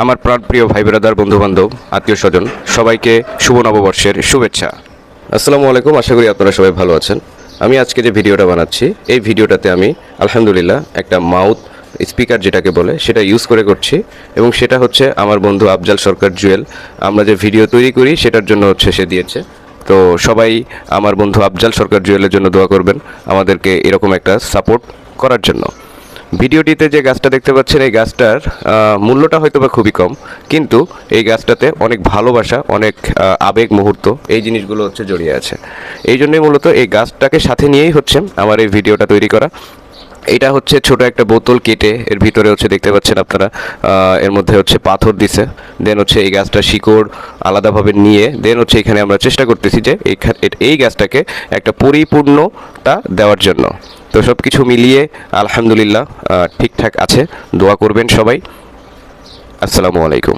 আমার প্রাণপ্রিয় ভাই ব্রাদার, বন্ধুবান্ধব, আত্মীয় স্বজন সবাইকে শুভ নববর্ষের শুভেচ্ছা। আসসালামু আলাইকুম। আশা করি আপনারা সবাই ভালো আছেন। আমি আজকে যে ভিডিওটা বানাচ্ছি, এই ভিডিওটাতে আমি আলহামদুলিল্লাহ একটা মাউথ স্পিকার যেটাকে বলে সেটা ইউজ করছি, এবং সেটা হচ্ছে আমার বন্ধু আফজাল সরকার জুয়েল। আমরা যে ভিডিও তৈরি করি সেটার জন্য সে দিয়েছে। তো সবাই আমার বন্ধু আফজাল সরকার জুয়েলের জন্য দোয়া করবেন, আমাদেরকে এরকম একটা সাপোর্ট করার জন্য। ভিডিওটিতে যে গাছটা দেখতে পাচ্ছেন, এই গাছটার মূল্যটা হয়তো বা খুবই কম, কিন্তু এই গাছটাতে অনেক ভালোবাসা, অনেক আবেগ মুহূর্ত, এই জিনিসগুলো জড়িয়ে আছে। এই জন্যই মূলত এই গাছটাকে সাথে নিয়েই আমার এই ভিডিওটা তৈরি করা। এটা ছোট একটা বোতল কেটে এর ভিতরে দেখতে পাচ্ছেন আপনারা, এর মধ্যে পাথর দিছে। দেন এই গাছটা শিকড় আলাদাভাবে নিয়ে দেন এখানে আমরা চেষ্টা করতেছি যে এই গাছটাকে একটা পরিপূর্ণতা দেওয়ার জন্য। তো সব কিছু মিলিয়ে আলহামদুলিল্লাহ ঠিকঠাক আছে। দোয়া করবেন সবাই। আসসালামু আলাইকুম।